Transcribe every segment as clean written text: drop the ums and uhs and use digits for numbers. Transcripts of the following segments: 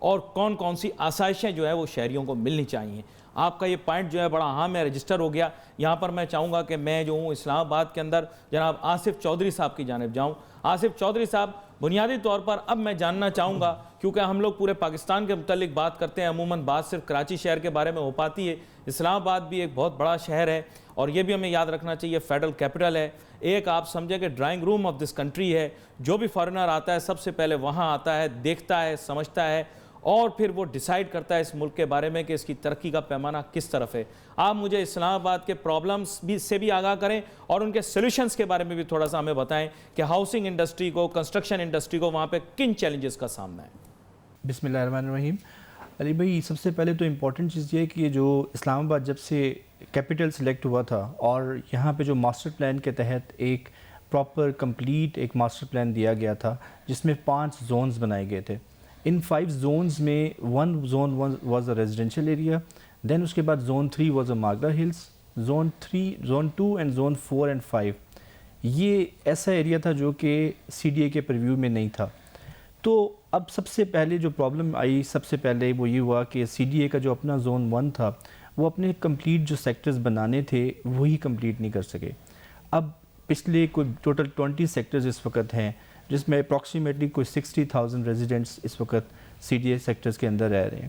اور کون کون سی آسائشیں جو ہے وہ شہریوں کو ملنی چاہیے. آپ کا یہ پوائنٹ جو ہے بڑا اہم ہے, رجسٹر ہو گیا. یہاں پر میں چاہوں گا کہ میں جو ہوں اسلام آباد کے اندر جناب آصف چودھری صاحب کی جانب جاؤں. آصف چودھری صاحب, بنیادی طور پر اب میں جاننا چاہوں گا, کیونکہ ہم لوگ پورے پاکستان کے متعلق بات کرتے ہیں, عموماً بات صرف کراچی شہر کے بارے میں ہو پاتی ہے. اسلام آباد بھی ایک بہت بڑا شہر ہے, اور یہ بھی ہمیں یاد رکھنا چاہیے فیڈرل کیپٹل ہے. ایک آپ سمجھیں کہ drawing room of this country ہے. جو بھی فارنر آتا ہے سب سے پہلے وہاں آتا ہے, دیکھتا ہے, سمجھتا ہے, اور پھر وہ ڈیسائیڈ کرتا ہے اس ملک کے بارے میں کہ اس کی ترقی کا پیمانہ کس طرف ہے. آپ مجھے اسلام آباد کے پرابلمز سے بھی آگاہ کریں, اور ان کے سولوشنز کے بارے میں بھی تھوڑا سا ہمیں بتائیں کہ ہاؤسنگ انڈسٹری کو, کنسٹرکشن انڈسٹری کو وہاں پہ کن چیلنجز کا سامنا ہے. بسم اللہ الرحمن الرحیم. علی بھائی, سب سے پہلے تو امپورٹنٹ چیز یہ ہے کہ جو اسلام آباد جب سے کیپٹل سلیکٹ ہوا تھا, اور یہاں پہ جو ماسٹر پلان کے تحت ایک پراپر کمپلیٹ ایک ماسٹر پلان دیا گیا تھا جس میں 5 زونز بنائے گئے تھے. ان 5 زونز میں 1 zone was a residential area, then اس کے بعد zone 3 was a Margalla hills, zone 2 and zone 4 and 5. یہ ایسا ایریا تھا جو کہ سی ڈی اے کے پریویو میں نہیں تھا. تو اب سب سے پہلے جو پرابلم آئی, سب سے پہلے وہ یہ ہوا کہ سی ڈی اے کا جو اپنا زون 1 تھا وہ اپنے کمپلیٹ جو سیکٹرز بنانے تھے وہی کمپلیٹ نہیں کر سکے. اب پچھلے کوئی ٹوٹل 20 سیکٹرز اس وقت ہیں جس میں اپروکسیمیٹلی کوئی 60,000 ریزیڈنٹس اس وقت سی ڈی اے سیکٹرز کے اندر رہ رہے ہیں.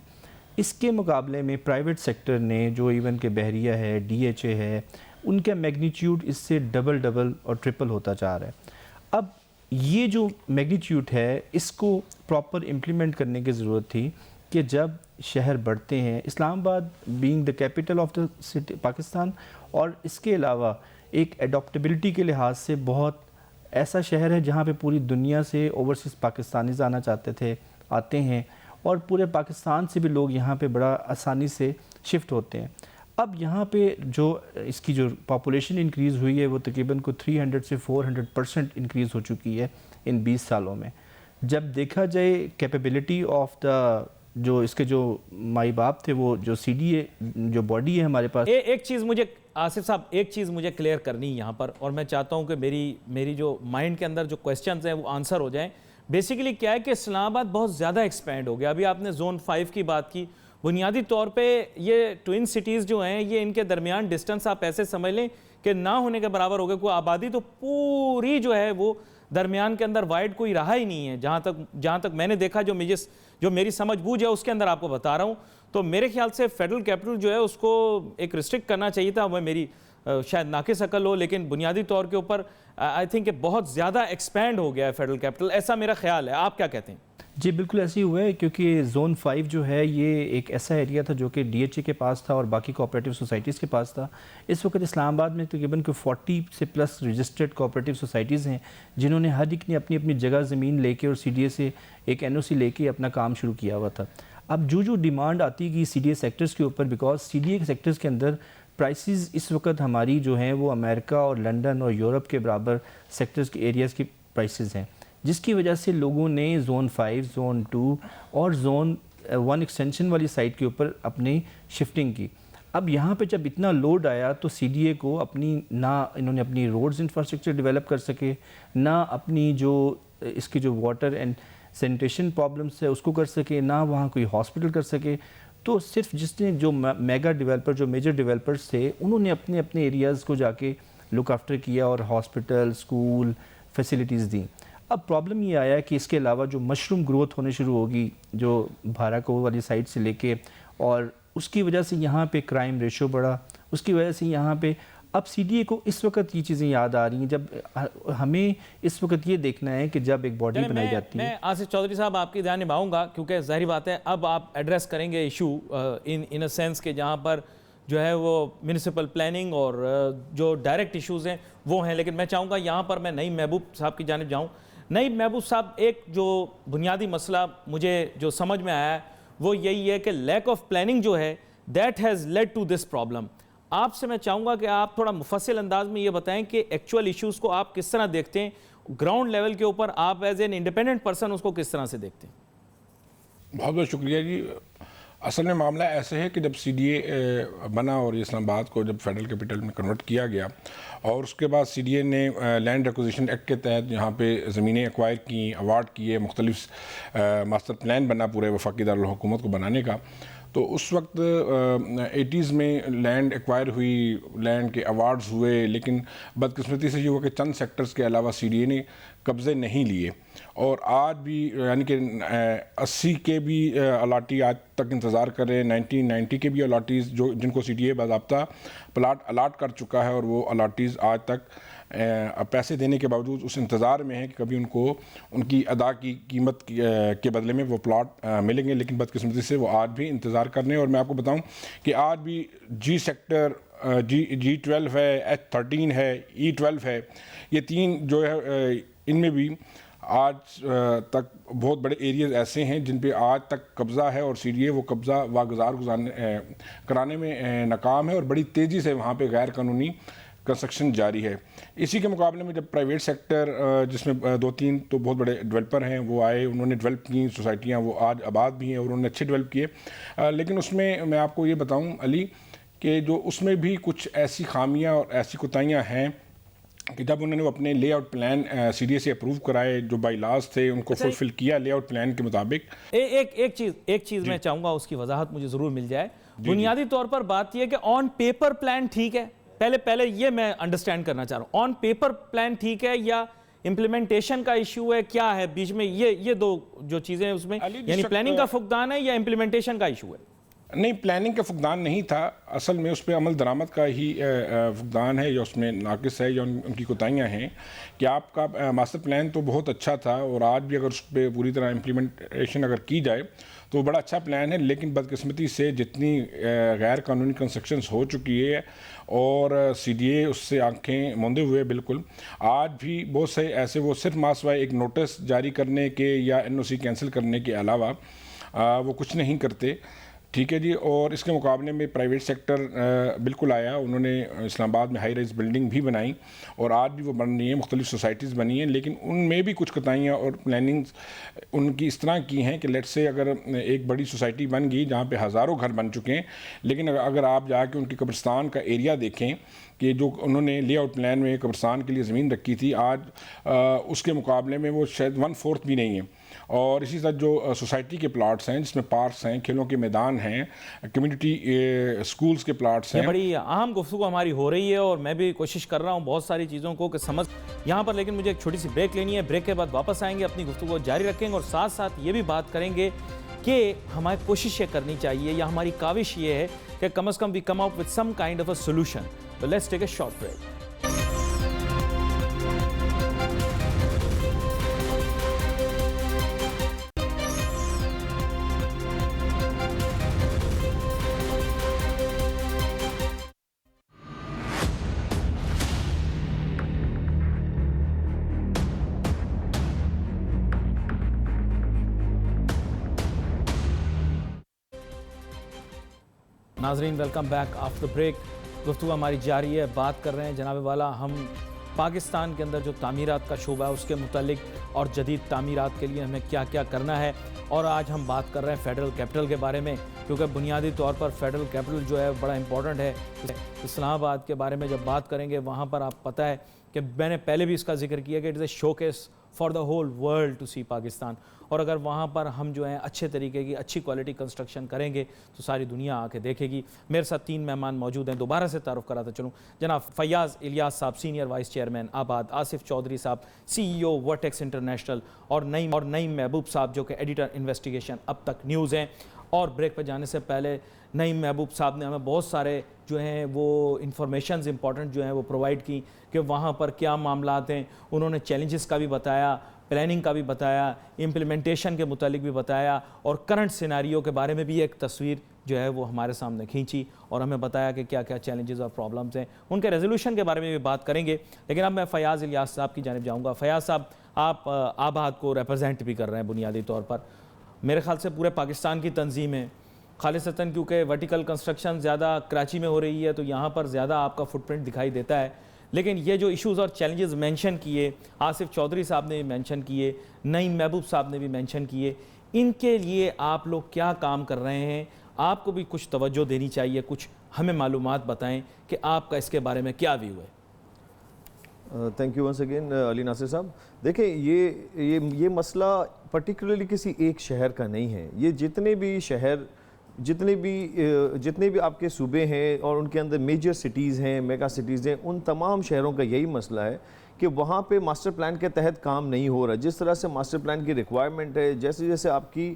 اس کے مقابلے میں پرائیویٹ سیکٹر نے, جو ایون کہ بحریہ ہے, ڈی ایچ اے ہے, ان کا میگنیچیوڈ اس سے ڈبل اور ٹرپل ہوتا جا رہا ہے. اب یہ جو میگنیچیوڈ ہے اس کو پراپر امپلیمنٹ کرنے کی ضرورت تھی کہ جب شہر بڑھتے ہیں, اسلام آباد being the capital of the city Pakistan, اور اس کے علاوہ ایک اڈاپٹیبلٹی کے لحاظ سے بہت ایسا شہر ہے جہاں پہ پوری دنیا سے اوورسیز پاکستانیز آنا چاہتے تھے, آتے ہیں, اور پورے پاکستان سے بھی لوگ یہاں پہ بڑا آسانی سے شفٹ ہوتے ہیں. اب یہاں پہ جو اس کی جو پاپولیشن انکریز ہوئی ہے وہ تقریباً کو 300 سے 400% انکریز ہو چکی ہے ان 20 سالوں میں. جب دیکھا جائے کیپیبلٹی آف دا جو اس کے جو مائی باپ تھے, وہ جو سی ڈی اے جو باڈی ہے ہمارے پاس. ایک چیز مجھے آصف صاحب, ایک چیز مجھے کلیئر کرنی یہاں پر, اور میں چاہتا ہوں کہ میری جو مائنڈ کے اندر جو کویسچنز ہیں وہ آنسر ہو جائیں. بیسیکلی کیا ہے کہ اسلام آباد بہت زیادہ ایکسپینڈ ہو گیا. ابھی آپ نے زون 5 کی بات کی, بنیادی طور پہ یہ ٹوئن سٹیز جو ہیں یہ ان کے درمیان ڈسٹنس آپ ایسے سمجھ لیں کہ نہ ہونے کے برابر ہو گئے. کوئی آبادی تو پوری جو ہے وہ درمیان کے اندر وائڈ کوئی رہا ہی نہیں ہے, جہاں تک میں نے دیکھا, جو میری سمجھ بوجھ ہے اس کے اندر آپ کو بتا رہا ہوں. تو میرے خیال سے فیڈرل کیپٹل جو ہے اس کو ایک ریسٹرکٹ کرنا چاہیے تھا. وہ میری شاید ناقص عقل ہو, لیکن بنیادی طور کے اوپر آئی تھنک کہ بہت زیادہ ایکسپینڈ ہو گیا ہے فیڈرل کیپٹل, ایسا میرا خیال ہے. آپ کیا کہتے ہیں؟ جی بالکل ایسے ہی ہوا ہے, کیونکہ زون 5 جو ہے یہ ایک ایسا ایریا تھا جو کہ ڈی ایچ اے کے پاس تھا اور باقی کوآپریٹیو سوسائٹیز کے پاس تھا. اس وقت اسلام آباد میں تقریباً 40 سے پلس رجسٹرڈ کوآپریٹیو سوسائٹیز ہیں جنہوں نے ہر ایک نے اپنی اپنی جگہ زمین لے کے اور سی ڈی اے سے ایک این او سی لے کے اپنا کام شروع کیا ہوا تھا. اب جو ڈیمانڈ آتی گئی سی ڈی اے سیکٹرز کے اوپر, because C D A sectors کے اندر پرائسز اس وقت ہماری جو ہیں وہ امریکہ اور لنڈن اور یورپ کے برابر سیکٹرز کے ایریاز کی پرائسز ہیں, جس کی وجہ سے لوگوں نے زون 5, زون 2 اور زون 1 ایکسٹینشن والی سائٹ کے اوپر اپنی شفٹنگ کی. اب یہاں پہ جب اتنا لوڈ آیا تو سی ڈی اے کو انہوں نے اپنی روڈز انفراسٹرکچر ڈیولپ کر سکے, نہ اپنی جو اس کی جو واٹر اینڈ سینیٹیشن پرابلمس ہے اس کو کر سکے, نہ وہاں کوئی ہاسپٹل کر سکے. تو صرف جس نے جو میگا ڈیولپر, جو میجر ڈیولپرز تھے, انہوں نے اپنے ایریاز کو جا کے لک آفٹر کیا اور ہاسپٹل, اسکول, فیسلٹیز دیں. اب پرابلم یہ آیا کہ اس کے علاوہ جو مشروم گروتھ ہونے شروع ہوگی جو بھاراکو والی سائٹ سے لے کے, اور اس کی وجہ سے یہاں پہ کرائم ریشو بڑھا, اس کی وجہ سے یہاں پہ اب سی ڈی اے کو اس وقت یہ چیزیں یاد آ رہی ہیں جب ہمیں اس وقت یہ دیکھنا ہے کہ جب ایک باڈی بنائی جاتی ہے. میں آصف چودھری صاحب آپ کی دھیان نبھاؤں گا, کیونکہ ظاہری بات ہے اب آپ ایڈریس کریں گے ایشو ان اے سینس کہ جہاں پر جو ہے وہ میونسپل پلاننگ اور جو ڈائریکٹ ایشوز ہیں وہ ہیں. لیکن میں چاہوں گا یہاں پر میں نعیم محبوب صاحب کی جانب جاؤں. نعیم محبوب صاحب, ایک جو بنیادی مسئلہ مجھے جو سمجھ میں آیا ہے وہ یہی ہے کہ لیک آف پلاننگ جو ہے that has lead to this problem. آپ سے میں چاہوں گا کہ آپ تھوڑا مفصل انداز میں یہ بتائیں کہ ایکچوئل ایشوز کو آپ کس طرح دیکھتے ہیں, گراؤنڈ لیول کے اوپر آپ ایز این انڈیپینڈنٹ پرسن اس کو کس طرح سے دیکھتے ہیں؟ بہت بہت شکریہ جی. اصل میں معاملہ ایسے ہے کہ جب سی ڈی اے بنا اور اسلام آباد کو جب فیڈرل کیپٹل میں کنورٹ کیا گیا اور اس کے بعد سی ڈی اے نے لینڈ ایکوزیشن ایکٹ کے تحت یہاں پہ زمینیں ایکوائر کی، اوارڈ کیے، مختلف ماسٹر پلان بنا پورے وفاقی دارالحکومت کو بنانے کا، تو اس وقت 80s میں لینڈ ایکوائر ہوئی، لینڈ کے ایوارڈز ہوئے، لیکن بدقسمتی سے یہ ہوا کہ چند سیکٹرز کے علاوہ سی ڈی اے نے قبضے نہیں لیے، اور آج بھی یعنی کہ 80 کے بھی الاٹی آج تک انتظار کر رہے ہیں، 1990 کے بھی الاٹیز جن کو سی ڈی اے باضابطہ پلاٹ الاٹ کر چکا ہے، اور وہ الاٹیز آج تک پیسے دینے کے باوجود اس انتظار میں ہیں کہ کبھی ان کو ان کی ادا کی قیمت کے بدلے میں وہ پلاٹ ملیں گے، لیکن بدقسمتی سے وہ آج بھی انتظار کر رہے ہیں۔ اور میں آپ کو بتاؤں کہ آج بھی جی سیکٹر، G12 ہے، H13 ہے، E12 ہے، یہ تین جو ہے ان میں بھی آج تک بہت بڑے ایریاز ایسے ہیں جن پہ آج تک قبضہ ہے، اور سی ڈی اے وہ قبضہ واگزار کرانے میں ناکام ہے، اور بڑی تیزی سے وہاں پہ غیر قانونی کنسٹرکشن جاری ہے۔ اسی کے مقابلے میں جب پرائیویٹ سیکٹر جس میں 2-3 تو بہت بڑے ڈیولپر ہیں وہ آئے، انہوں نے ڈیولپ کی سوسائٹیاں، وہ آج آباد بھی ہیں اور انہوں نے اچھے ڈیولپ کیے، لیکن اس میں میں آپ کو یہ بتاؤں علی کہ جو اس میں بھی کچھ ایسی خامیاں اور ایسی کوتاہیاں ہیں کہ جب انہوں نے اپنے layout plan C D A سے اپروو کرائے، جو بائی لاز تھے ان کو فلفل کیا لے آؤٹ پلان کے مطابق۔ ایک چیز میں چاہوں گا اس کی وضاحت مجھے ضرور مل جائے۔ بنیادی طور پر بات یہ کہ آن پیپر پلان ٹھیک ہے، پہلے یہ میں انڈرسٹینڈ کرنا چاہ رہا ہوں، آن پیپر پلان ٹھیک ہے یا امپلیمنٹیشن کا ایشو ہے، کیا ہے بیچ میں یہ دو جو چیزیں ہیں اس میں، یعنی پلاننگ کا فقدان ہے یا امپلیمنٹیشن کا ایشو ہے؟ نہیں، پلاننگ کا فقدان نہیں تھا، اصل میں اس پہ عمل درآمد کا ہی فقدان ہے یا اس میں ناقص ہے یا ان کی کوتاہیاں ہیں کہ آپ کا ماسٹر پلان تو بہت اچھا تھا، اور آج بھی اگر اس پہ پوری طرح امپلیمنٹیشن اگر کی جائے تو وہ بڑا اچھا پلان ہے، لیکن بدقسمتی سے جتنی غیر قانونی کنسٹرکشنز ہو چکی ہے اور سی ڈی اے اس سے آنکھیں موندے ہوئے بالکل، آج بھی بہت سے ایسے وہ صرف ماسوائے ایک نوٹس جاری کرنے کے یا این او سی کینسل کرنے کے علاوہ وہ کچھ نہیں کرتے، ٹھیک ہے جی۔ اور اس کے مقابلے میں پرائیویٹ سیکٹر بالکل آیا، انہوں نے اسلام آباد میں ہائی رائز بلڈنگ بھی بنائی اور آج بھی وہ بن رہی ہیں، مختلف سوسائٹیز بنی ہیں، لیکن ان میں بھی کچھ کوتاہیاں اور پلاننگز ان کی اس طرح کی ہیں کہ لیٹ سے اگر ایک بڑی سوسائٹی بن گئی جہاں پہ ہزاروں گھر بن چکے ہیں، لیکن اگر آپ جا کے ان کی قبرستان کا ایریا دیکھیں کہ جو انہوں نے لے آؤٹ پلان میں قبرستان کے لیے زمین رکھی تھی، آج اس کے مقابلے میں وہ شاید 1/4 بھی نہیں ہے۔ اور اسی طرح جو سوسائٹی کے پلاٹس ہیں جس میں پارکس ہیں، کھیلوں کے میدان ہیں، کمیونٹی اسکولز کے پلاٹس ہیں، بڑی اہم گفتگو ہماری ہو رہی ہے اور میں بھی کوشش کر رہا ہوں بہت ساری چیزوں کو کہ سمجھ یہاں پر، لیکن مجھے ایک چھوٹی سی بریک لینی ہے، بریک کے بعد واپس آئیں گے، اپنی گفتگو جاری رکھیں گے اور ساتھ ساتھ یہ بھی بات کریں گے کہ ہمیں کوشش یہ کرنی چاہیے یا ہماری کاوش یہ ہے کہ کم از کم we come out with some kind of a solution. تو let's take a short break. ناظرین ویلکم بیک آفٹر بریک۔ گفتگو ہماری جاری ہے، بات کر رہے ہیں جناب والا ہم پاکستان کے اندر جو تعمیرات کا شعبہ ہے اس کے متعلق اور جدید تعمیرات کے لیے ہمیں کیا کیا کرنا ہے، اور آج ہم بات کر رہے ہیں فیڈرل کیپٹل کے بارے میں، کیونکہ بنیادی طور پر فیڈرل کیپٹل جو ہے بڑا امپورٹنٹ ہے۔ اسلام آباد کے بارے میں جب بات کریں گے وہاں پر آپ پتہ ہے کہ میں نے پہلے بھی اس کا ذکر کیا کہ it is a showcase for the whole world to see Pakistan, اور اگر وہاں پر ہم جو ہیں اچھے طریقے کی اچھی کوالٹی کنسٹرکشن کریں گے تو ساری دنیا آ کے دیکھے گی۔ میرے ساتھ 3 مہمان موجود ہیں، دوبارہ سے تعارف کراتا چلوں۔ جناب فیاض الیاس صاحب، سینئر وائس چیئرمین آباد، آصف چودھری صاحب، سی ای او ورٹیکس انٹرنیشنل، اور نعیم محبوب صاحب جو کہ ایڈیٹر انویسٹیگیشن اب تک نیوز ہیں۔ اور بریک پہ جانے سے پہلے نعیم محبوب صاحب نے ہمیں بہت سارے جو ہیں وہ انفارمیشنز امپورٹنٹ جو ہیں وہ پرووائڈ کی کہ وہاں پر کیا معاملات ہیں، انہوں نے چیلنجز کا بھی بتایا، پلاننگ کا بھی بتایا، امپلیمنٹیشن کے متعلق بھی بتایا، اور کرنٹ سیناریو کے بارے میں بھی ایک تصویر جو ہے وہ ہمارے سامنے کھینچی اور ہمیں بتایا کہ کیا کیا چیلنجز اور پرابلمز ہیں، ان کے ریزولوشن کے بارے میں بھی بات کریں گے۔ لیکن اب میں فیاض الیاس صاحب کی جانب جاؤں گا۔ فیاض صاحب، آپ آباد کو ریپرزینٹ بھی کر رہے ہیں بنیادی طور پر، میرے خیال سے پورے پاکستان کی تنظیم ہے، خالصتاً کیونکہ ورٹیکل کنسٹرکشن زیادہ کراچی میں ہو رہی ہے تو یہاں پر زیادہ آپ کا فٹ پرنٹ دکھائی دیتا ہے، لیکن یہ جو ایشوز اور چیلنجز مینشن کیے، آصف چودھری صاحب نے بھی مینشن کیے، نعیم محبوب صاحب نے بھی مینشن کیے، ان کے لیے آپ لوگ کیا کام کر رہے ہیں؟ آپ کو بھی کچھ توجہ دینی چاہیے, کچھ ہمیں معلومات بتائیں کہ آپ کا اس کے بارے میں کیا ویو ہے. تھینک یو ونس اگین علی ناصر صاحب. دیکھیں یہ مسئلہ پرٹیکولرلی کسی ایک شہر کا نہیں ہے. یہ جتنے بھی شہر, جتنے بھی آپ کے صوبے ہیں اور ان کے اندر میجر سٹیز ہیں, میگا سٹیز ہیں, ان تمام شہروں کا یہی مسئلہ ہے کہ وہاں پہ ماسٹر پلان کے تحت کام نہیں ہو رہا. جس طرح سے ماسٹر پلان کی ریکوائرمنٹ ہے, جیسے جیسے آپ کی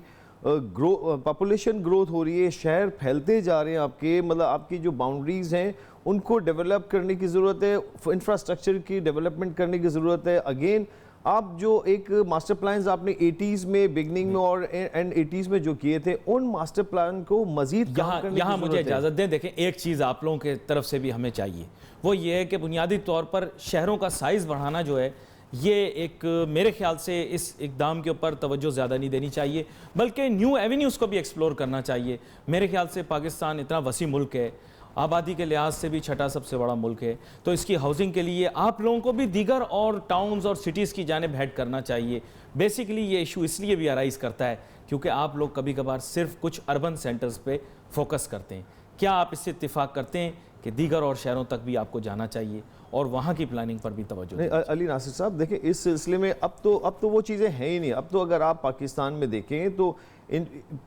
پاپولیشن گروتھ ہو رہی ہے, شہر پھیلتے جا رہے ہیں آپ کے, مطلب آپ کی جو باؤنڈریز ہیں ان کو ڈیولپ کرنے کی ضرورت ہے, انفراسٹرکچر کی ڈیولپمنٹ کرنے کی ضرورت ہے. اگین آپ جو ایک ماسٹر پلانز آپ نے 80s میں بگننگ میں اور اینڈ 80s میں جو کیے تھے, ان ماسٹر پلان کو مزید کام کرنے کی یہاں مجھے ضرورت ہے. اجازت دیں, دیکھیں ایک چیز آپ لوگوں کے طرف سے بھی ہمیں چاہیے, وہ یہ ہے کہ بنیادی طور پر شہروں کا سائز بڑھانا جو ہے, یہ ایک میرے خیال سے اس اقدام کے اوپر توجہ زیادہ نہیں دینی چاہیے, بلکہ نیو ایونیوز کو بھی ایکسپلور کرنا چاہیے. میرے خیال سے پاکستان اتنا وسیع ملک ہے, آبادی کے لحاظ سے بھی چھٹا سب سے بڑا ملک ہے, تو اس کی ہاؤسنگ کے لیے آپ لوگوں کو بھی دیگر اور ٹاؤنز اور سٹیز کی جانب ہیڈ کرنا چاہیے. بیسیکلی یہ ایشو اس لیے بھی ارائز کرتا ہے کیونکہ آپ لوگ کبھی کبھار صرف کچھ اربن سینٹرز پہ فوکس کرتے ہیں. کیا آپ اس سے اتفاق کرتے ہیں کہ دیگر اور شہروں تک بھی آپ کو جانا چاہیے اور وہاں کی پلاننگ پر بھی توجہ دیں؟ علی ناصر صاحب دیکھیں, اس سلسلے میں اب تو وہ چیزیں ہیں ہی نہیں. اب تو اگر آپ پاکستان میں دیکھیں تو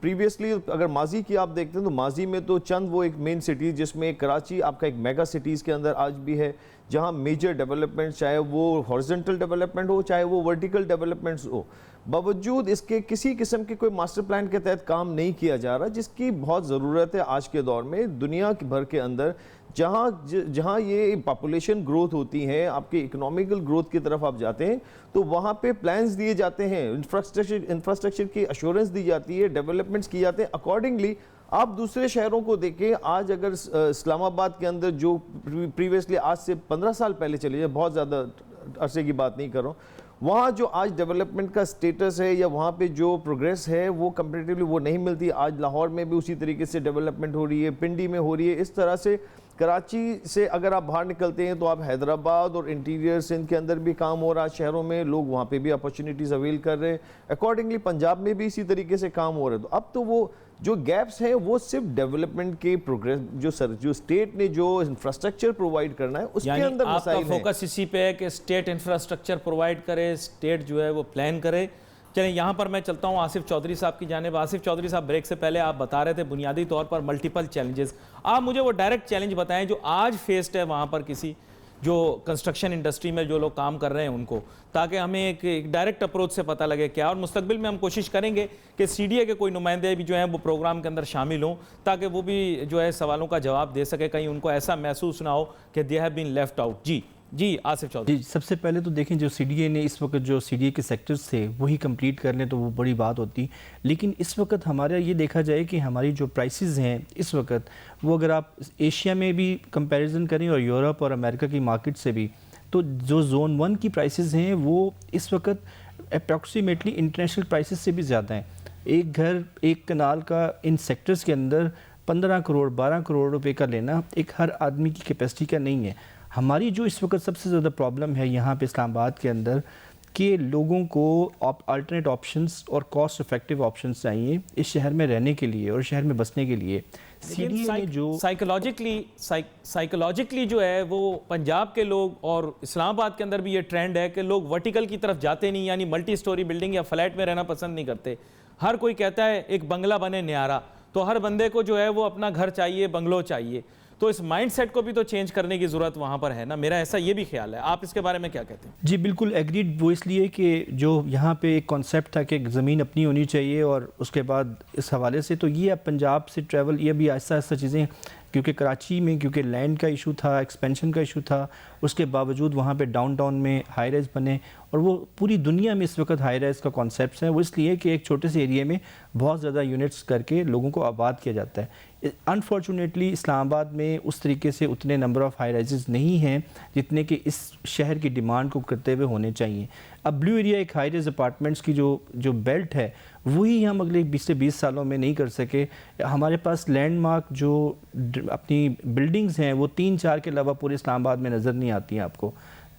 پریویسلی اگر ماضی کی آپ دیکھتے ہیں تو ماضی میں تو چند وہ ایک مین سٹیز, جس میں کراچی آپ کا ایک میگا سٹیز کے اندر آج بھی ہے, جہاں میجر ڈیولپمنٹ, چاہے وہ ہارزنٹل ڈیولپمنٹ ہو چاہے وہ ورٹیکل ڈیولپمنٹس ہو, باوجود اس کے کسی قسم کے کوئی ماسٹر پلان کے تحت کام نہیں کیا جا رہا, جس کی بہت ضرورت ہے آج کے دور میں. دنیا بھر کے اندر جہاں یہ پاپولیشن گروتھ ہوتی ہے, آپ کے اکنامیکل گروتھ کی طرف آپ جاتے ہیں, تو وہاں پہ پلانز دیے جاتے ہیں, انفراسٹرکچر کی ایشورنس دی جاتی ہے, ڈیولپمنٹس کی جاتے ہیں. اکارڈنگلی آپ دوسرے شہروں کو دیکھیں, آج اگر اسلام آباد کے اندر جو پریویسلی آج سے 15 سال پہلے چلے جائے, بہت زیادہ عرصے کی بات نہیں کر رہا ہوں, وہاں جو آج ڈیولپمنٹ کا سٹیٹس ہے یا وہاں پہ جو پروگریس ہے وہ کمپیریٹیولی وہ نہیں ملتی. آج لاہور میں بھی اسی طریقے سے ڈیولپمنٹ ہو رہی ہے, پنڈی میں ہو رہی ہے. اس طرح سے کراچی سے اگر آپ باہر نکلتے ہیں تو آپ حیدرآباد اور انٹیریئر سندھ کے اندر بھی کام ہو رہا ہے شہروں میں, لوگ وہاں پہ بھی اپرچونیٹیز اویل کر رہے ہیں. اکارڈنگلی پنجاب میں بھی اسی طریقے سے کام ہو رہا ہے. تو اب تو وہ جو گیپس ہیں وہ صرف ڈیولپمنٹ کے پروگریس جو اسٹیٹ نے جو انفراسٹرکچر پرووائڈ کرنا ہے اس کے اندر مسائل ہیں. آپ کا فوکس اسی پہ ہے کہ اسٹیٹ انفراسٹرکچر پرووائڈ کرے, اسٹیٹ جو ہے وہ پلان کرے. چلیں یہاں پر میں چلتا ہوں آصف چودھری صاحب کی جانب. آصف چودھری صاحب, بریک سے پہلے آپ بتا رہے تھے بنیادی طور پر ملٹیپل چیلنجز. آپ مجھے وہ ڈائریکٹ چیلنج بتائیں جو آج فیسڈ ہے وہاں پر کسی جو کنسٹرکشن انڈسٹری میں جو لوگ کام کر رہے ہیں ان کو, تاکہ ہمیں ایک ڈائریکٹ اپروچ سے پتہ لگے کیا. اور مستقبل میں ہم کوشش کریں گے کہ سی ڈی اے کے کوئی نمائندے بھی جو ہیں وہ پروگرام کے اندر شامل ہوں, تاکہ وہ بھی جو ہے سوالوں کا جواب دے سکے, کہیں ان کو ایسا محسوس نہ ہو کہ they have been left out. جی آصف چودھری. جی, سب سے پہلے تو دیکھیں جو سی ڈی اے نے اس وقت جو سی ڈی اے کے سیکٹرز تھے وہی کمپلیٹ کر لیں تو وہ بڑی بات ہوتی. لیکن اس وقت ہمارا یہ دیکھا جائے کہ ہماری جو پرائسز ہیں اس وقت, وہ اگر آپ ایشیا میں بھی کمپیریزن کریں اور یورپ اور امریکہ کی مارکیٹ سے بھی, تو جو زون 1 کی پرائسز ہیں وہ اس وقت اپروکسیمیٹلی انٹرنیشنل پرائسز سے بھی زیادہ ہیں. ایک گھر, ایک کنال کا ان سیکٹرز کے اندر 15 کروڑ 12 کروڑ روپے کا لینا ایک ہر آدمی کی کیپیسٹی کا نہیں ہے. ہماری جو اس وقت سب سے زیادہ پرابلم ہے یہاں پہ اسلام آباد کے اندر کہ لوگوں کو آلٹرنیٹ آپشنز اور کاسٹ افیکٹو آپشنز چاہیے اس شہر میں رہنے کے لیے اور شہر میں بسنے کے لیے. سی ڈی اے نے جو سائیکولوجیکلی جو ہے وہ پنجاب کے لوگ اور اسلام آباد کے اندر بھی یہ ٹرینڈ ہے کہ لوگ ورٹیکل کی طرف جاتے نہیں, یعنی ملٹی سٹوری بلڈنگ یا فلیٹ میں رہنا پسند نہیں کرتے. ہر کوئی کہتا ہے ایک بنگلہ بنے نیارا, تو ہر بندے کو جو ہے وہ اپنا گھر چاہیے, بنگلو چاہیے. تو اس مائنڈ سیٹ کو بھی تو چینج کرنے کی ضرورت وہاں پر ہے نا, میرا ایسا یہ بھی خیال ہے. آپ اس کے بارے میں کیا کہتے ہیں؟ جی بالکل ایگریڈ. وہ اس لیے کہ جو یہاں پہ ایک کانسیپٹ تھا کہ زمین اپنی ہونی چاہیے, اور اس کے بعد اس حوالے سے تو یہ اب پنجاب سے ٹریول, یہ بھی آہستہ آہستہ چیزیں, کیونکہ کراچی میں کیونکہ لینڈ کا ایشو تھا, ایکسپینشن کا ایشو تھا, اس کے باوجود وہاں پہ ڈاؤن ٹاؤن میں ہائی رائز بنے, اور وہ پوری دنیا میں اس وقت ہائی رائز کا کانسیپٹس ہیں. وہ اس لیے کہ ایک چھوٹے سے ایریے میں بہت زیادہ یونٹس کر کے لوگوں کو آباد کیا جاتا ہے. انفارچونیٹلی اسلام آباد میں اس طریقے سے اتنے نمبر آف ہائی رائزز نہیں ہیں جتنے کہ اس شہر کی ڈیمانڈ کو کرتے ہوئے ہونے چاہیے. اب بلیو ایریا ایک ہائی رائز اپارٹمنٹس کی جو بیلٹ ہے وہی ہم اگلے 20 سے 20 سالوں میں نہیں کر سکے. ہمارے پاس لینڈ مارک جو اپنی بلڈنگز ہیں وہ 3-4 کے علاوہ پورے اسلام آباد میں نظر نہیں آتی ہیں آپ کو.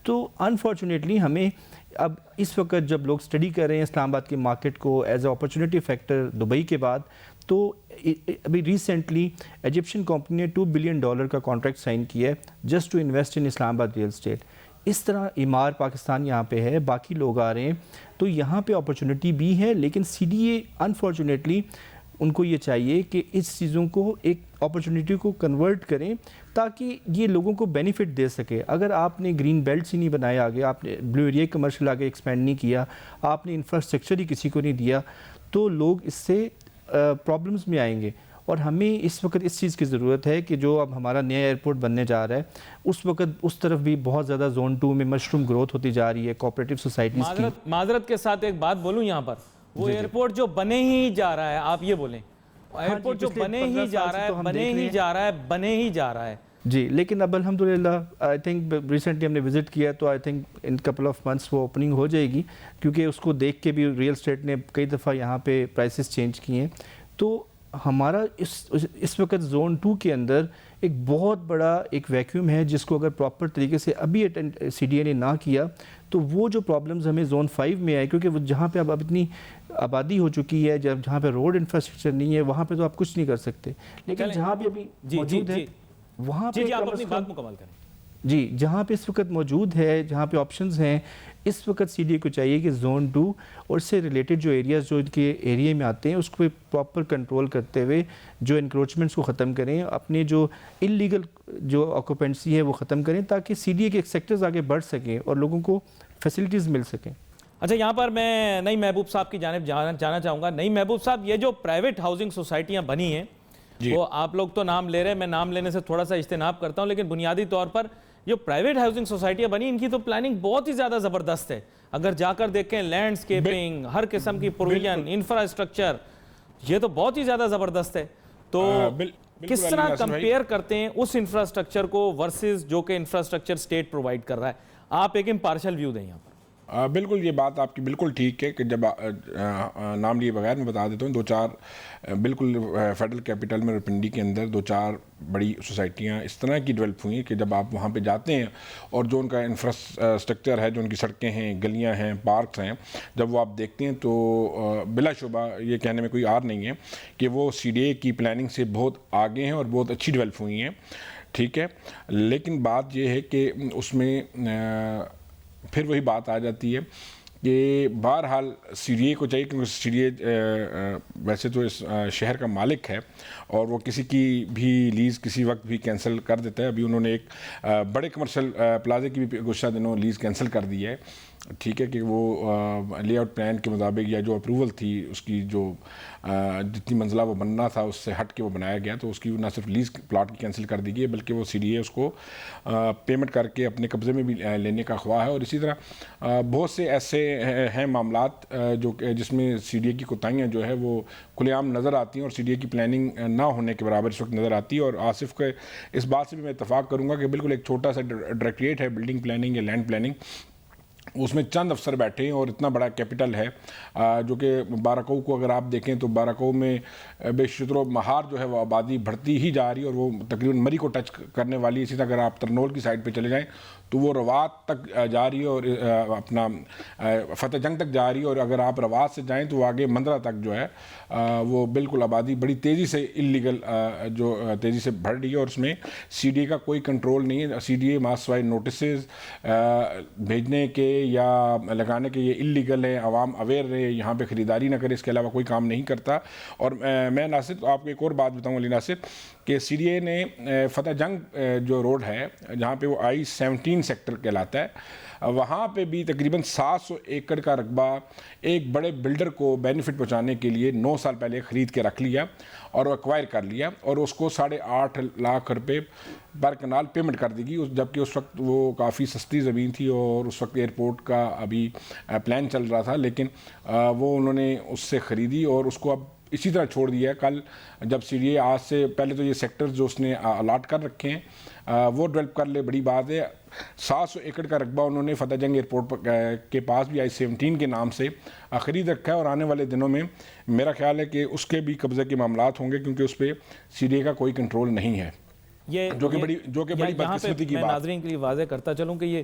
تو انفارچونیٹلی ہمیں اب اس وقت جب لوگ اسٹڈی کر رہے ہیں اسلام آباد کے مارکیٹ کو as a opportunity factor Dubai کے بعد، تو ابھی ریسنٹلی ایجپشن کمپنی نے $2 بلین کا کانٹریکٹ سائن کیا ہے جسٹ ٹو انویسٹ ان اسلام آباد ریئل اسٹیٹ. اس طرح ایمار پاکستان یہاں پہ ہے، باقی لوگ آ رہے ہیں، تو یہاں پہ اپرچونٹی بھی ہے. لیکن CDA انفارچونیٹلی ان کو یہ چاہیے کہ اس چیزوں کو ایک اپرچونٹی کو کنورٹ کریں تاکہ یہ لوگوں کو بینیفٹ دے سکے. اگر آپ نے گرین بیلٹس ہی نہیں بنائے آگے، آپ نے بلو ایریا کمرشل آگے ایکسپینڈ نہیں کیا، آپ نے انفراسٹرکچر ہی کسی کو نہیں دیا، تو لوگ اس سے پرابلمز میں آئیں گے. اور ہمیں اس وقت اس چیز کی ضرورت ہے کہ جو اب ہمارا نیا ایئرپورٹ بننے جا رہا ہے، اس وقت اس طرف بھی بہت زیادہ زون 2 میں مشروم گروتھ ہوتی جا رہی ہے کوآپریٹو سوسائٹیز کی. معذرت کے ساتھ ایک بات بولوں یہاں پر، وہ ایئرپورٹ جو بنے ہی جا رہا ہے، آپ یہ بولیں ایئرپورٹ جو بنے ہی جا رہا ہے جی. لیکن اب الحمدللہ آئی تھنک ریسنٹلی ہم نے وزٹ کیا تو I think in couple of months وہ اوپننگ ہو جائے گی، کیونکہ اس کو دیکھ کے بھی ریئل اسٹیٹ نے کئی دفعہ یہاں پہ پرائسز چینج کیے ہیں. تو ہمارا اس وقت زون 2 کے اندر ایک بہت بڑا ایک ویکیوم ہے جس کو اگر پراپر طریقے سے ابھی CDA نے نہ کیا تو وہ جو پرابلمز ہمیں زون 5 میں آئے، کیونکہ وہ جہاں پہ اب اتنی آبادی ہو چکی ہے، جہاں پہ روڈ انفراسٹرکچر نہیں ہے، وہاں پہ تو آپ کچھ نہیں کر سکتے. لیکن جہاں بھی ابھی موجود ہے وہاں پہ آپ اپنی بات مکمل کریں. جی، جہاں پہ اس وقت موجود ہے، جہاں پہ آپشنز ہیں، اس وقت CDA کو چاہیے کہ زون 2 اور اس سے ریلیٹڈ جو ایریاز جو ان کے ایریے میں آتے ہیں اس کو پراپر کنٹرول کرتے ہوئے جو انکروچمنٹس کو ختم کریں، اپنے جو انلیگل جو آکوپینسی ہے وہ ختم کریں، تاکہ CDA کے سیکٹرز آگے بڑھ سکیں اور لوگوں کو فیسلٹیز مل سکیں. اچھا، یہاں پر میں نئی محبوب صاحب کی جانب جانا چاہوں گا. نئی محبوب صاحب، یہ جو پرائیویٹ ہاؤسنگ سوسائٹیاں بنی ہیں، وہ آپ لوگ تو نام لے رہے ہیں، میں نام لینے سے تھوڑا سا اجتناب کرتا ہوں، لیکن بنیادی طور پر جو پرائیویٹ ہاؤسنگ سوسائٹیاں بنی ان کی تو پلاننگ بہت ہی زیادہ زبردست ہے. اگر جا کر دیکھیں لینڈسکیپنگ، ہر قسم کی پروویژن، انفراسٹرکچر، یہ تو بہت ہی زیادہ زبردست ہے. تو کس طرح کمپیئر کرتے ہیں اس انفراسٹرکچر کو ورسز جو کہ انفراسٹرکچر اسٹیٹ پرووائڈ کر رہا ہے؟ آپ ایک امپارشل ویو دیں یہاں پر. بالکل، یہ بات آپ کی بالکل ٹھیک ہے کہ جب نام لیے بغیر میں بتا دیتا ہوں، 2-4 بالکل فیڈرل کیپٹل میں رپنڈی کے اندر 2-4 بڑی سوسائٹیاں اس طرح کی ڈیولپ ہوئی ہیں کہ جب آپ وہاں پہ جاتے ہیں اور جو ان کا انفراسٹرکچر ہے، جو ان کی سڑکیں ہیں، گلیاں ہیں، پارکس ہیں، جب وہ آپ دیکھتے ہیں تو بلا شبہ یہ کہنے میں کوئی عار نہیں ہے کہ وہ CDA کی پلاننگ سے بہت آگے ہیں اور بہت اچھی ڈیولپ ہوئی ہیں. ٹھیک ہے، لیکن بات یہ ہے کہ اس میں پھر وہی بات آ جاتی ہے کہ بہرحال CDA کو چاہیے، کیونکہ CDA ویسے تو اس شہر کا مالک ہے اور وہ کسی کی بھی لیز کسی وقت بھی کینسل کر دیتا ہے. ابھی انہوں نے ایک بڑے کمرشل پلازے کی بھی گزشتہ دنوں لیز کینسل کر دی ہے. ٹھیک ہے، کہ وہ لے آؤٹ پلان کے مطابق یا جو اپروول تھی اس کی، جو جتنی منزلہ وہ بننا تھا اس سے ہٹ کے وہ بنایا گیا، تو اس کی نہ صرف لیز پلاٹ کی کینسل کر دی گئی بلکہ وہ CDA اس کو پیمنٹ کر کے اپنے قبضے میں بھی لینے کا خواہاں ہے. اور اسی طرح بہت سے ایسے ہیں معاملات جو جس میں CDA کی کوتاہیاں جو ہے وہ کھلے عام نظر آتی ہیں اور CDA کی پلاننگ نہ ہونے کے برابر اس وقت نظر آتی ہے. اور آصف کے اس بات سے بھی میں اتفاق کروں گا کہ بالکل ایک چھوٹا سا ڈائریکٹریٹ ہے بلڈنگ پلاننگ یا لینڈ پلاننگ، اس میں چند افسر بیٹھے ہیں اور اتنا بڑا کیپٹل ہے جو کہ باراکو کو اگر آپ دیکھیں تو باراکو میں بے شتر و مہار جو ہے وہ آبادی بڑھتی ہی جا رہی ہے اور وہ تقریباً مری کو ٹچ کرنے والی ہے. اسی طرح اگر آپ ترنول کی سائڈ پہ چلے جائیں تو وہ روات تک جا رہی ہے اور اپنا فتح جنگ تک جا رہی ہے، اور اگر آپ روات سے جائیں تو وہ آگے مندرہ تک جو ہے وہ بالکل آبادی بڑی تیزی سے انلیگل جو تیزی سے بڑھ رہی ہے. اور اس میں CDA کا کوئی کنٹرول نہیں ہے. CDA ماسوائے نوٹسز بھیجنے کے یا لگانے کے یہ انلیگل ہے، عوام اویئر رہے، یہاں پہ خریداری نہ کرے، اس کے علاوہ کوئی کام نہیں کرتا. اور میں ناصر آپ کو ایک اور بات بتاؤں علی ناصر کہ CDA نے فتح جنگ جو روڈ ہے جہاں پہ وہ I-17 سیکٹر کہلاتا ہے، وہاں پہ بھی تقریباً 700 ایکڑ کا رقبہ ایک بڑے بلڈر کو بینیفٹ پہنچانے کے لیے 9 سال پہلے خرید کے رکھ لیا اور وہ ایکوائر کر لیا اور اس کو 8.5 لاکھ روپے پر کنال پیمنٹ کر دی گئی، جبکہ اس وقت وہ کافی سستی زمین تھی اور اس وقت ایئرپورٹ کا ابھی پلان چل رہا تھا. لیکن وہ انہوں نے اس سے خریدی اور اس کو اب اسی طرح چھوڑ دیا ہے. کل جب CDA آج سے پہلے تو یہ سیکٹرز جو اس نے الاٹ کر رکھے ہیں وہ ڈیولپ کر لے، بڑی بات ہے. 700 ایکڑ کا رقبہ انہوں نے فتح جنگ ایئرپورٹ کے پاس بھی I-17 کے نام سے خرید رکھا ہے اور آنے والے دنوں میں میرا خیال ہے کہ اس کے بھی قبضے کے معاملات ہوں گے، کیونکہ اس پہ CDA کا کوئی کنٹرول نہیں ہے، جو کہ بڑی بدقسمتی کی بات. میں ناظرین کے لیے واضح کرتا چلوں کہ یہ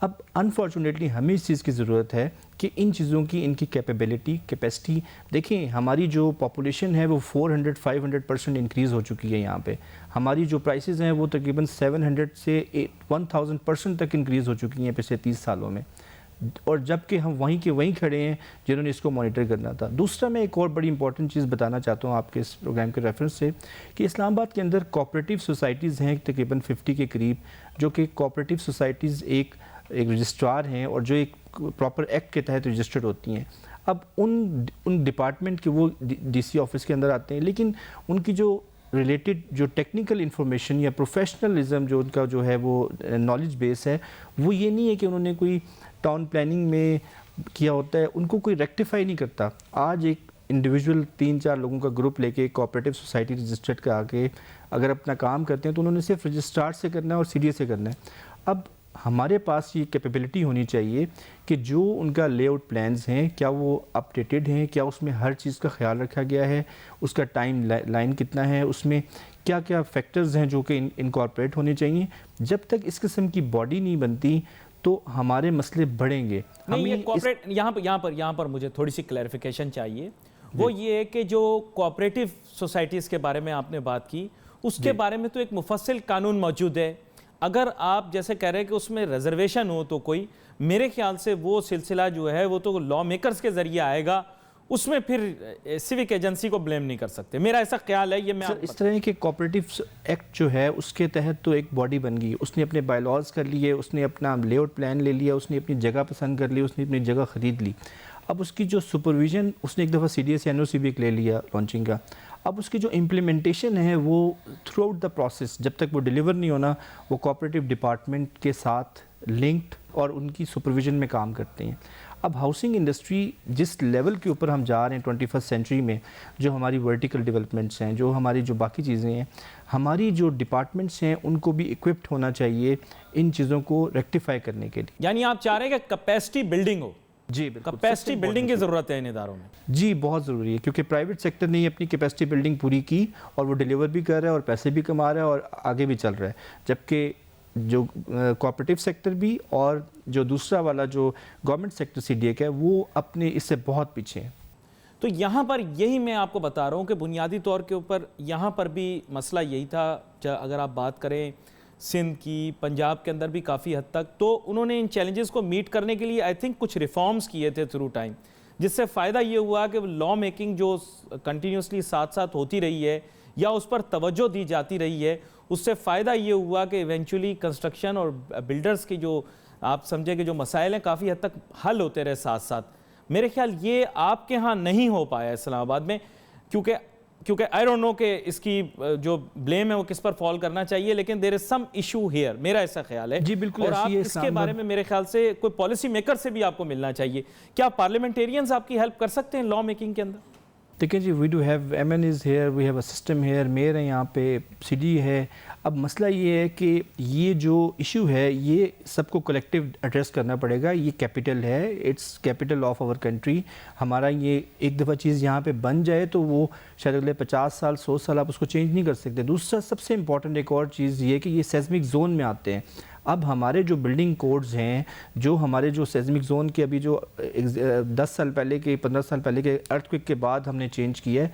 اب انفارچونیٹلی ہمیں اس چیز کی ضرورت ہے کہ ان چیزوں کی ان کی کیپیبلٹی کیپیسٹی دیکھیں. ہماری جو پاپولیشن ہے وہ 400-500% انکریز ہو چکی ہے یہاں پہ. ہماری جو پرائسز ہیں وہ تقریباً 700 سے 1000% تک انکریز ہو چکی ہیں پچھلے 30 سالوں میں, اور جب کہ ہم وہیں کے وہیں کھڑے ہیں جنہوں نے اس کو مانیٹر کرنا تھا. دوسرا میں ایک اور بڑی امپورٹنٹ چیز بتانا چاہتا ہوں آپ کے اس پروگرام کے ریفرنس سے کہ اسلام آباد کے اندر کوآپریٹیو سوسائٹیز ہیں تقریباً 50 کے قریب, جو کہ کوآپریٹیو سوسائٹیز ایک رجسٹرار ہیں اور جو ایک پراپر ایکٹ کے تحت رجسٹرڈ ہوتی ہیں. اب ان ڈپارٹمنٹ کے وہ ڈی سی آفس کے اندر آتے ہیں, لیکن ان کی جو ریلیٹڈ جو ٹیکنیکل انفارمیشن یا پروفیشنلزم جو ان کا جو ہے وہ نالج بیس ہے وہ یہ نہیں ہے کہ انہوں نے کوئی ٹاؤن پلاننگ میں کیا ہوتا ہے, ان کو کوئی ریکٹیفائی نہیں کرتا. آج ایک انڈیویجول 3-4 لوگوں کا گروپ لے کے کوآپریٹیو سوسائٹی رجسٹرڈ کرا کے اگر اپنا کام کرتے ہیں تو انہوں نے صرف رجسٹرار سے کرنا ہے اور سی ڈی اے سے کرنا ہے. اب ہمارے پاس یہ کیپیبلٹی ہونی چاہیے کہ جو ان کا لے آؤٹ پلانز ہیں کیا وہ اپ ڈیٹڈ ہیں, کیا اس میں ہر چیز کا خیال رکھا گیا ہے, اس کا ٹائم لائن کتنا ہے, اس میں کیا کیا فیکٹرز ہیں جو کہ انکارپوریٹ ہونے چاہیے. جب تک اس قسم کی باڈی نہیں بنتی تو ہمارے مسئلے بڑھیں گے. یہاں پر مجھے تھوڑی سی کلیریفیکیشن چاہیے. وہ یہ ہے کہ جو کوآپریٹیو سوسائٹیز کے بارے میں آپ نے بات کی اس کے بارے میں تو ایک مفصل قانون موجود ہے. اگر آپ جیسے کہہ رہے ہیں کہ اس میں ریزرویشن ہو تو کوئی, میرے خیال سے وہ سلسلہ جو ہے وہ تو لا میکرز کے ذریعے آئے گا, اس میں پھر سیوک ایجنسی کو بلیم نہیں کر سکتے, میرا ایسا خیال ہے. یہ میں اس طرح کے کوآپریٹیو ایکٹ جو ہے اس کے تحت تو ایک باڈی بن گئی, اس نے اپنے بائی لاز کر لیے, اس نے اپنا لے آؤٹ پلان لے لیا, اس نے اپنی جگہ پسند کر لی, اس نے اپنی جگہ خرید لی. اب اس کی جو سپرویژن اس نے ایک دفعہ سی ڈی ایس این او سی بھی ایک لے لیا لانچنگ کا. اب اس کی جو امپلیمنٹیشن ہے وہ تھرو آؤٹ دا پروسیس جب تک وہ ڈیلیور نہیں ہونا وہ کوآپریٹیو ڈپارٹمنٹ کے ساتھ لنکڈ اور ان کی سپرویژن میں کام کرتے ہیں. اب ہاؤسنگ انڈسٹری جس لیول کے اوپر ہم جا رہے ہیں 21st سینچری میں, جو ہماری ورٹیکل ڈیولپمنٹس ہیں, جو ہماری جو باقی چیزیں ہیں, ہماری جو ڈپارٹمنٹس ہیں ان کو بھی اکوپڈ ہونا چاہیے ان چیزوں کو ریکٹیفائی کرنے کے لیے. یعنی آپ چاہ رہے ہیں کہ کیپیسٹی بلڈنگ ہو. جی بالکل, کیپیسٹی بلڈنگ کی ضرورت ہے ان اداروں میں. جی بہت ضروری ہے, کیونکہ پرائیویٹ سیکٹر نے اپنی کیپیسٹی بلڈنگ پوری کی اور وہ ڈیلیور بھی کر رہا ہے اور پیسے بھی کما رہا ہے اور آگے بھی چل رہا ہے, جبکہ جو کوآپریٹیو سیکٹر بھی اور جو دوسرا والا جو government sector C D A کا ہے وہ اپنے اس سے بہت پیچھے ہیں. تو یہاں پر یہی میں آپ کو بتا رہا ہوں کہ بنیادی طور کے اوپر یہاں پر بھی مسئلہ یہی تھا. اگر آپ بات کریں سندھ کی, پنجاب کے اندر بھی کافی حد تک, تو انہوں نے ان چیلنجز کو میٹ کرنے کے لیے آئی تھنک کچھ ریفارمز کیے تھے تھرو ٹائم, جس سے فائدہ یہ ہوا کہ لا میکنگ جو کنٹینیوسلی ساتھ ساتھ ہوتی رہی ہے یا اس پر توجہ دی جاتی رہی ہے, اس سے فائدہ یہ ہوا کہ ایونچولی کنسٹرکشن اور بلڈرز کی جو آپ سمجھے کہ جو مسائل ہیں کافی حد تک حل ہوتے رہے ساتھ ساتھ. میرے خیال یہ آپ کے ہاں نہیں ہو پایا اسلام آباد میں, کیونکہ آئی ڈونٹ نو کہ اس کی جو بلیم ہے وہ کس پر فال کرنا چاہیے, لیکن دیر از سم ایشو ہیئر, میرا ایسا خیال ہے. جی بالکل, اور آپ اس کے بارے میں میرے خیال سے کوئی پالیسی میکر سے بھی آپ کو ملنا چاہیے. کیا پارلیمنٹیرینز آپ کی ہیلپ کر سکتے ہیں لا میکنگ کے اندر؟ دیکھیں جی, we do have MNAs here, we have a system here, mayor ہے یہاں پہ, سی ڈی ہے. اب مسئلہ یہ ہے کہ یہ جو ایشو ہے یہ سب کو کلیکٹیو ایڈریس کرنا پڑے گا. یہ کیپٹل ہے, it's capital of our country. ہمارا یہ ایک دفعہ چیز یہاں پہ بن جائے تو وہ شاید اگلے 50 سال 100 سال آپ اس کو چینج نہیں کر سکتے. دوسرا سب سے امپورٹنٹ ایک اور چیز یہ کہ یہ سیزمک زون میں آتے ہیں. اب ہمارے جو بلڈنگ کوڈز ہیں, جو ہمارے جو سیزمک زون کے ابھی جو 10 سال پہلے کے 15 سال پہلے کے ارتھ کوئک کے بعد ہم نے چینج کیا ہے,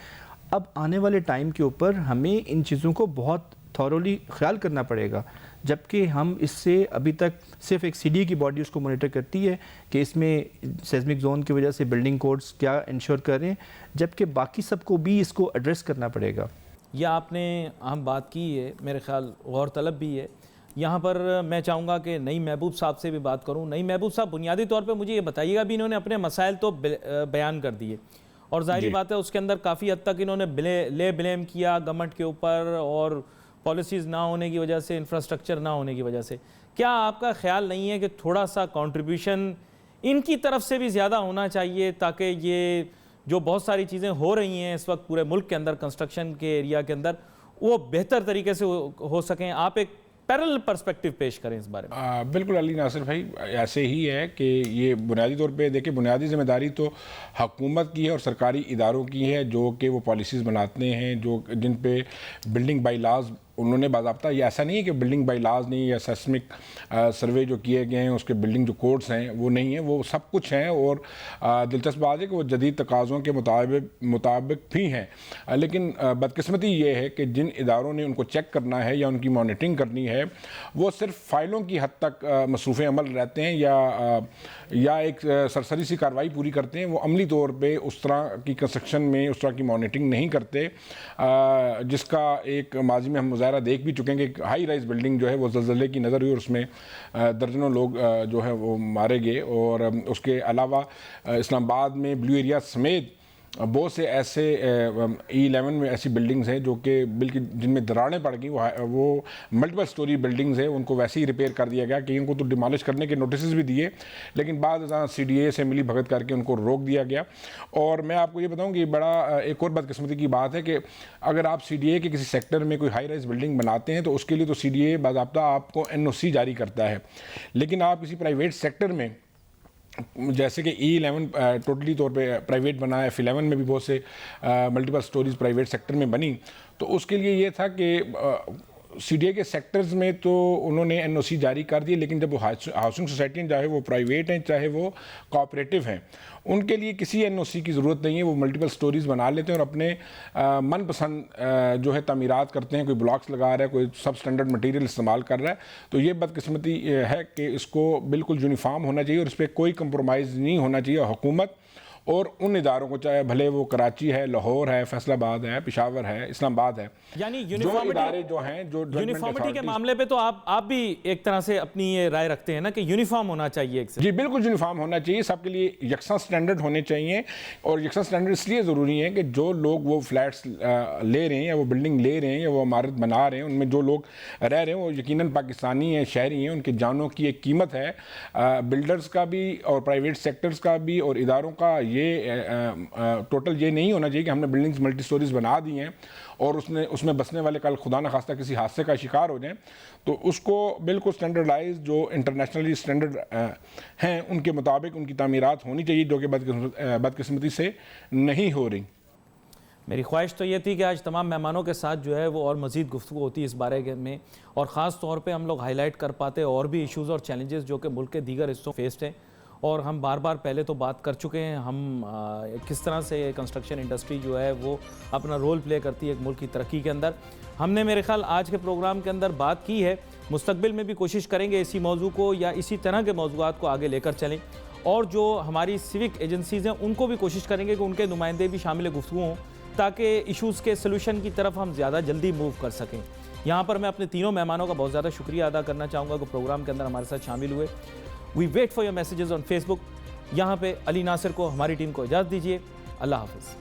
اب آنے والے ٹائم کے اوپر ہمیں ان چیزوں کو بہت تھورولی خیال کرنا پڑے گا, جبکہ ہم اس سے ابھی تک صرف ایک سی ڈی کی باڈی اس کو مانیٹر کرتی ہے کہ اس میں سیزمک زون کی وجہ سے بلڈنگ کوڈز کیا انشور کریں, جبکہ باقی سب کو بھی اس کو ایڈریس کرنا پڑے گا. یہ آپ نے اہم بات کی ہے, میرے خیال غور طلب بھی ہے. یہاں پر میں چاہوں گا کہ نئی محبوب صاحب سے بھی بات کروں. نئی محبوب صاحب, بنیادی طور پہ مجھے یہ بتائیے گا, بھی انہوں نے اپنے مسائل تو بیان کر دیے اور ظاہری بات ہے اس کے اندر کافی حد تک انہوں نے بلیم کیا گورنمنٹ کے اوپر اور پالیسیز نہ ہونے کی وجہ سے, انفراسٹرکچر نہ ہونے کی وجہ سے. کیا آپ کا خیال نہیں ہے کہ تھوڑا سا کنٹریبیوشن ان کی طرف سے بھی زیادہ ہونا چاہیے تاکہ یہ جو بہت ساری چیزیں ہو رہی ہیں اس وقت پورے ملک کے اندر کنسٹرکشن کے ایریا کے اندر وہ بہتر طریقے سے ہو سکیں؟ آپ ایک پیرل پرسپیکٹو پیش کریں اس بارے میں. بالکل علی ناصر بھائی, ایسے ہی ہے کہ یہ بنیادی طور پہ دیکھیں بنیادی ذمہ داری تو حکومت کی ہے اور سرکاری اداروں کی ہے جو کہ وہ پالیسیز بناتے ہیں, جو جن پہ بلڈنگ بائی لاز انہوں نے باضابطہ، یہ ایسا نہیں ہے کہ بلڈنگ بائی لاز نہیں، یا سیسمک سروے جو کیے گئے ہیں اس کے بلڈنگ جو کوڈز ہیں وہ نہیں ہیں، وہ سب کچھ ہیں، اور دلچسپ بات ہے کہ وہ جدید تقاضوں کے مطابق بھی ہیں. لیکن بدقسمتی یہ ہے کہ جن اداروں نے ان کو چیک کرنا ہے یا ان کی مانیٹرنگ کرنی ہے وہ صرف فائلوں کی حد تک مصروف عمل رہتے ہیں، یا ایک سرسری سی کارروائی پوری کرتے ہیں. وہ عملی طور پہ اس طرح کی کنسٹرکشن میں اس طرح کی مانیٹرنگ نہیں کرتے، جس کا ایک ماضی میں ہم مظاہرہ دیکھ بھی چکے ہیں کہ ہائی رائز بلڈنگ جو ہے وہ زلزلے کی نظر ہوئی اور اس میں درجنوں لوگ جو ہے وہ مارے گئے. اور اس کے علاوہ اسلام آباد میں بلیو ایریا سمیت بہت سے ایسے E11 میں ایسی بلڈنگز ہیں جو کہ بلکہ جن میں دراڑیں پڑ گئیں، وہ ملٹیپل سٹوری بلڈنگز ہیں، ان کو ویسے ہی ریپیئر کر دیا گیا کہ ان کو تو ڈیمالش کرنے کے نوٹسز بھی دیے، لیکن بعد ازاں CDA سے ملی بھگت کر کے ان کو روک دیا گیا. اور میں آپ کو یہ بتاؤں کہ یہ بڑا ایک اور بدقسمتی کی بات ہے کہ اگر آپ CDA کے کسی سیکٹر میں کوئی ہائی رائز بلڈنگ بناتے ہیں تو اس کے لیے تو CDA باضابطہ آپ کو NOC جاری کرتا ہے، لیکن آپ کسی پرائیویٹ سیکٹر میں جیسے کہ E11 ٹوٹلی طور پہ پرائیویٹ بنا ہے، F11 میں بھی بہت سے ملٹیپل سٹوریز پرائیویٹ سیکٹر میں بنی، تو اس کے لیے یہ تھا کہ CDA کے سیکٹرز میں تو انہوں نے NOC جاری کر دی، لیکن جب وہ ہاؤسنگ سوسائٹیاں چاہے وہ پرائیویٹ ہیں چاہے وہ کوآپریٹو ہیں، ان کے لیے کسی NOC کی ضرورت نہیں ہے. وہ ملٹیپل سٹوریز بنا لیتے ہیں اور اپنے من پسند جو ہے تعمیرات کرتے ہیں. کوئی بلاکس لگا رہا ہے، کوئی سب سٹینڈرڈ مٹیریل استعمال کر رہا ہے. تو یہ بدقسمتی ہے کہ اس کو بالکل یونیفارم ہونا چاہیے اور اس پہ کوئی کمپرومائز نہیں ہونا چاہیے. حکومت اور ان اداروں کو، چاہے بھلے وہ کراچی ہے، لاہور ہے، فیصل آباد ہے، پشاور ہے، اسلام آباد ہے، یعنی جو ادارے جو ہیں جو یونیفارمٹی کے معاملے پہ تو آپ بھی ایک طرح سے اپنی یہ رائے رکھتے ہیں نا کہ یونیفارم ہونا چاہیے ایک سے. جی بالکل یونیفارم ہونا چاہیے، سب کے لیے یکساں سٹینڈرڈ ہونے چاہیے. اور یکساں سٹینڈرڈ اس لیے ضروری ہے کہ جو لوگ وہ فلیٹس لے رہے ہیں یا وہ بلڈنگ لے رہے ہیں یا وہ عمارت بنا رہے ہیں، ان میں جو لوگ رہ رہے ہیں وہ یقیناً پاکستانی ہیں، شہری ہیں، ان کے جانوں کی ایک قیمت ہے. بلڈرز کا بھی اور پرائیویٹ سیکٹرز کا بھی اور اداروں کا یہ ٹوٹل یہ نہیں ہونا چاہیے کہ ہم نے بلڈنگز ملٹی سٹوریز بنا دی ہیں اور اس میں بسنے والے کل خدا نخواستہ کسی حادثے کا شکار ہو جائیں. تو اس کو بالکل سٹینڈرڈائز جو انٹرنیشنلی سٹینڈرڈ ہیں ان کے مطابق ان کی تعمیرات ہونی چاہیے، جو کہ بدقسمتی سے نہیں ہو رہی. میری خواہش تو یہ تھی کہ آج تمام مہمانوں کے ساتھ جو ہے وہ اور مزید گفتگو ہوتی اس بارے میں، اور خاص طور پہ ہم لوگ ہائی لائٹ کر پاتے اور بھی ایشوز اور چیلنجز جو کہ ملک کے دیگر حصوں فیسڈ ہیں. اور ہم بار بار پہلے تو بات کر چکے ہیں ہم کس طرح سے کنسٹرکشن انڈسٹری جو ہے وہ اپنا رول پلے کرتی ہے ایک ملک کی ترقی کے اندر. ہم نے میرے خیال آج کے پروگرام کے اندر بات کی ہے. مستقبل میں بھی کوشش کریں گے اسی موضوع کو یا اسی طرح کے موضوعات کو آگے لے کر چلیں، اور جو ہماری سیوک ایجنسیز ہیں ان کو بھی کوشش کریں گے کہ ان کے نمائندے بھی شامل گفتگو ہوں تاکہ ایشوز کے سلوشن کی طرف ہم زیادہ جلدی موو کر سکیں. یہاں پر میں اپنے تینوں مہمانوں کا بہت زیادہ شکریہ ادا کرنا چاہوں گا کہ پروگرام کے اندر ہمارے ساتھ شامل ہوئے. We wait for your messages on Facebook. یہاں پہ علی ناصر کو، ہماری ٹیم کو اجازت دیجیے. اللہ حافظ.